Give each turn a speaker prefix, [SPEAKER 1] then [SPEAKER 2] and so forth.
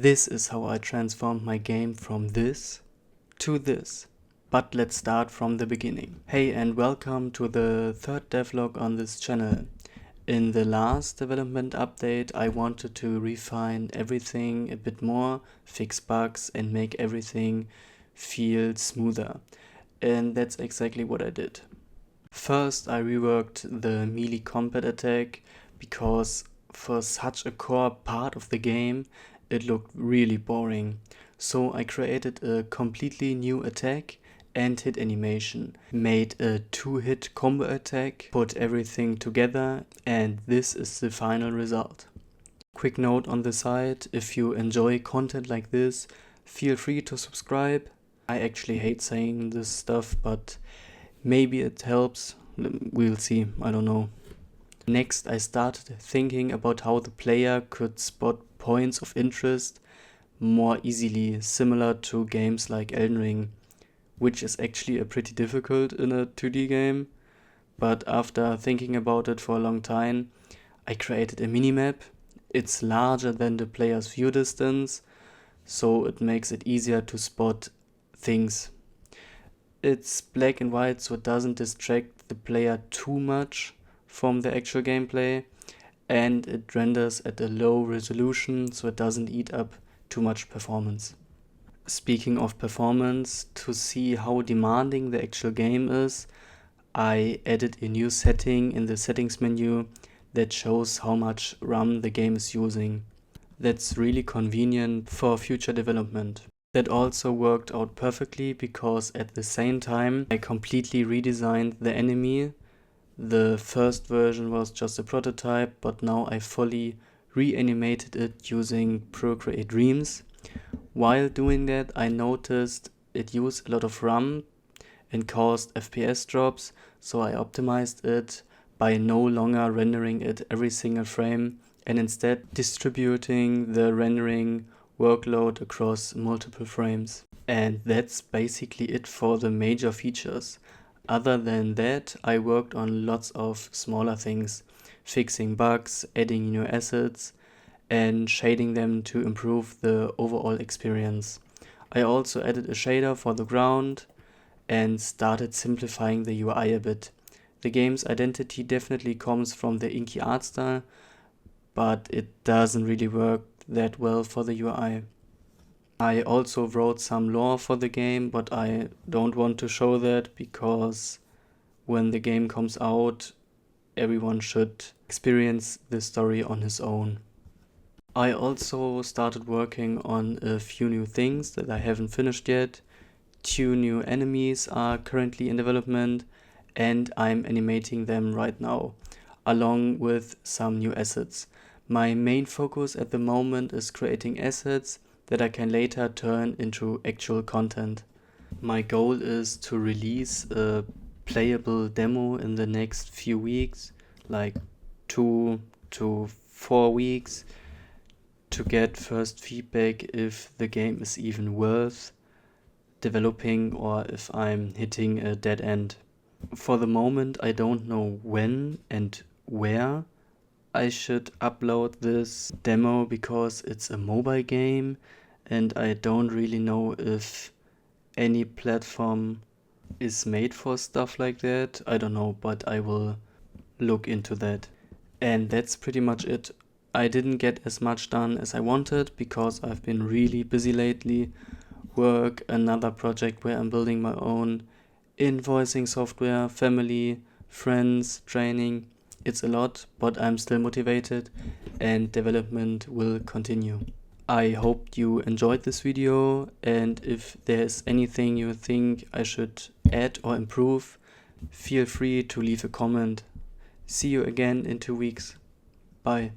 [SPEAKER 1] This is how I transformed my game from this to this. But let's start from the beginning. Hey, and welcome to the third devlog on this channel. In the last development update, I wanted to refine everything a bit more, fix bugs and make everything feel smoother. And that's exactly what I did. First, I reworked the melee combat attack because for such a core part of the game, it looked really boring. So I created a completely new attack and hit animation, made a 2-hit combo attack, put everything together, and this is the final result. Quick note on the side, if you enjoy content like this, feel free to subscribe. I actually hate saying this stuff, but maybe it helps. We'll see, I don't know. Next, I started thinking about how the player could spot points of interest more easily, similar to games like Elden Ring, which is actually pretty difficult in a 2D game. But after thinking about it for a long time, I created a minimap. It's larger than the player's view distance, so it makes it easier to spot things. It's black and white, so it doesn't distract the player too much from the actual gameplay, and it renders at a low resolution, so it doesn't eat up too much performance. Speaking of performance, to see how demanding the actual game is, I added a new setting in the settings menu that shows how much RAM the game is using. That's really convenient for future development. That also worked out perfectly because at the same time I completely redesigned the enemy. The first version was just a prototype, but now I fully reanimated it using Procreate Dreams. While doing that, I noticed it used a lot of RAM and caused FPS drops, so I optimized it by no longer rendering it every single frame and instead distributing the rendering workload across multiple frames. And that's basically it for the major features. Other than that, I worked on lots of smaller things, fixing bugs, adding new assets, and shading them to improve the overall experience. I also added a shader for the ground and started simplifying the UI a bit. The game's identity definitely comes from the inky art style, but it doesn't really work that well for the UI. I also wrote some lore for the game, but I don't want to show that because when the game comes out, everyone should experience the story on his own. I also started working on a few new things that I haven't finished yet. 2 new enemies are currently in development and I'm animating them right now, along with some new assets. My main focus at the moment is creating assets that I can later turn into actual content. My goal is to release a playable demo in the next few weeks, like 2 to 4 weeks, to get first feedback if the game is even worth developing or if I'm hitting a dead end. For the moment, I don't know when and where I should upload this demo because it's a mobile game and I don't really know if any platform is made for stuff like that. I don't know, but I will look into that. And that's pretty much it. I didn't get as much done as I wanted because I've been really busy lately. Work, another project where I'm building my own invoicing software, family, friends, training. It's a lot, but I'm still motivated and development will continue. I hope you enjoyed this video, and if there's anything you think I should add or improve, feel free to leave a comment. See you again in 2 weeks. Bye.